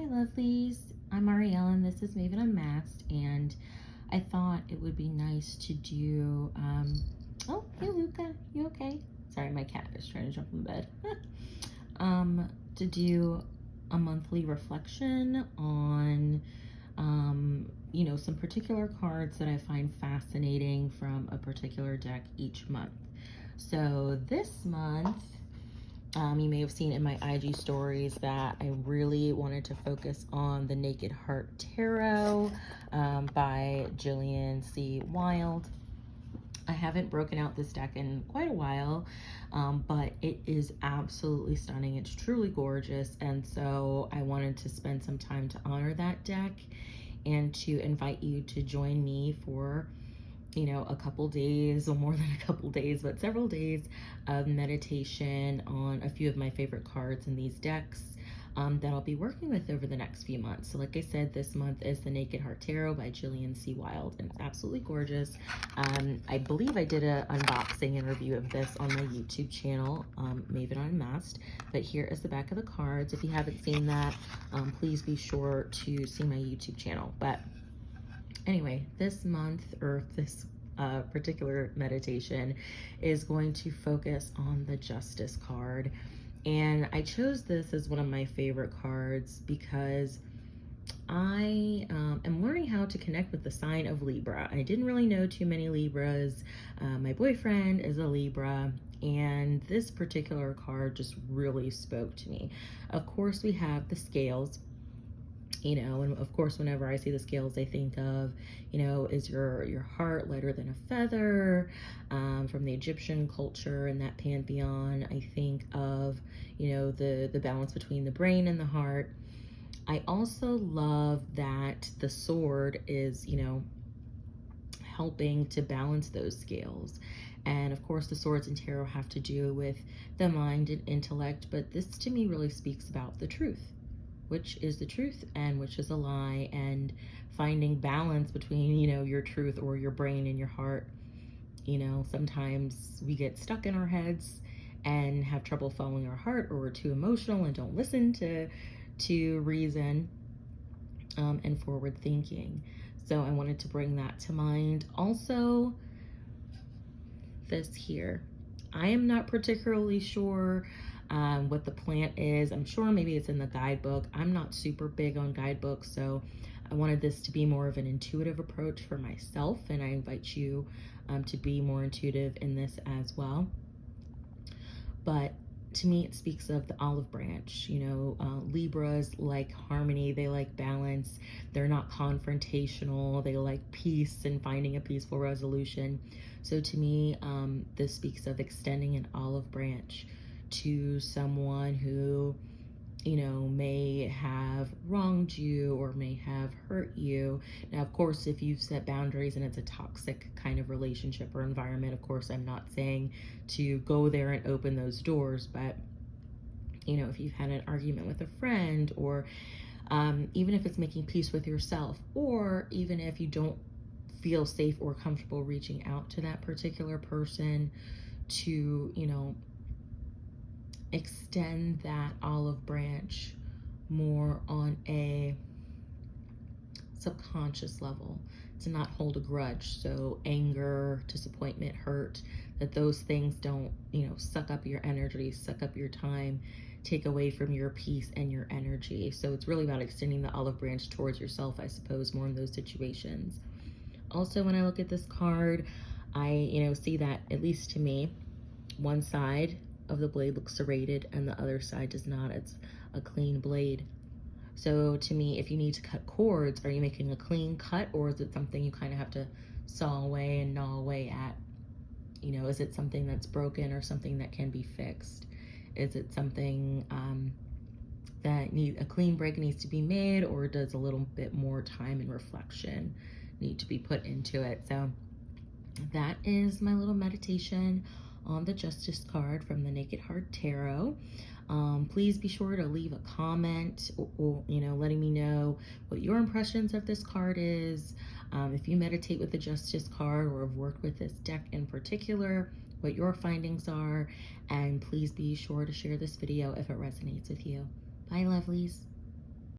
lovelies. I'm Arielle and this is Maven Unmasked, and I thought it would be nice to do, oh, hey Luca, you okay? Sorry, my cat is trying to jump in bed. To do a monthly reflection on, some particular cards that I find fascinating from a particular deck each month. So this month, you may have seen in my IG stories that I really wanted to focus on the Naked Heart Tarot by Jillian C. Wilde. I haven't broken out this deck in quite a while, but it is absolutely stunning. It's truly gorgeous, and so I wanted to spend some time to honor that deck and to invite you to join me for a couple days, or more than a couple days, but several days of meditation on a few of my favorite cards in these decks that I'll be working with over the next few months. So like I said, this month is the Naked Heart Tarot by Jillian C. Wilde, and it's absolutely gorgeous. I believe I did an unboxing and review of this on my YouTube channel, Maven Unmasked, but here is the back of the cards. If you haven't seen that, please be sure to see my YouTube channel. But anyway, this month, or this particular meditation, is going to focus on the Justice card. And I chose this as one of my favorite cards because I am learning how to connect with the sign of Libra. I didn't really know too many Libras. My boyfriend is a Libra, and this particular card just really spoke to me. Of course, we have the scales. And of course, whenever I see the scales, I think of, is your heart lighter than a feather? From the Egyptian culture and that pantheon, I think of, the balance between the brain and the heart. I also love that the sword is, helping to balance those scales. And of course, the swords in tarot have to do with the mind and intellect, but this to me really speaks about the truth. Which is the truth and which is a lie, and finding balance between, your truth or your brain and your heart. Sometimes we get stuck in our heads and have trouble following our heart, or we're too emotional and don't listen to reason and forward thinking. So I wanted to bring that to mind. Also, this here, I am not particularly sure what the plant is. I'm sure maybe it's in the guidebook. I'm not super big on guidebooks, so I wanted this to be more of an intuitive approach for myself, and I invite you to be more intuitive in this as well. But to me, it speaks of the olive branch. Libras like harmony, they like balance, they're not confrontational, they like peace and finding a peaceful resolution. So to me, this speaks of extending an olive branch to someone who, may have wronged you or may have hurt you. Now, of course, if you've set boundaries and it's a toxic kind of relationship or environment, of course, I'm not saying to go there and open those doors, but, if you've had an argument with a friend, or even if it's making peace with yourself, or even if you don't feel safe or comfortable reaching out to that particular person to, extend that olive branch more on a subconscious level, to not hold a grudge. So anger, disappointment, hurt, that those things don't, suck up your energy, suck up your time, take away from your peace and your energy. So it's really about extending the olive branch towards yourself, I suppose, more in those situations. Also, when I look at this card, I, see that, at least to me, one side of the blade looks serrated and the other side does not. It's a clean blade. So to me, if you need to cut cords, are you making a clean cut, or is it something you kind of have to saw away and gnaw away at? Is it something that's broken or something that can be fixed? Is it something that a clean break needs to be made, or does a little bit more time and reflection need to be put into it? So that is my little meditation on the Justice card from the Naked Heart Tarot. Please be sure to leave a comment, or letting me know what your impressions of this card is. If you meditate with the Justice card or have worked with this deck in particular, what your findings are. And please be sure to share this video if it resonates with you. Bye, lovelies.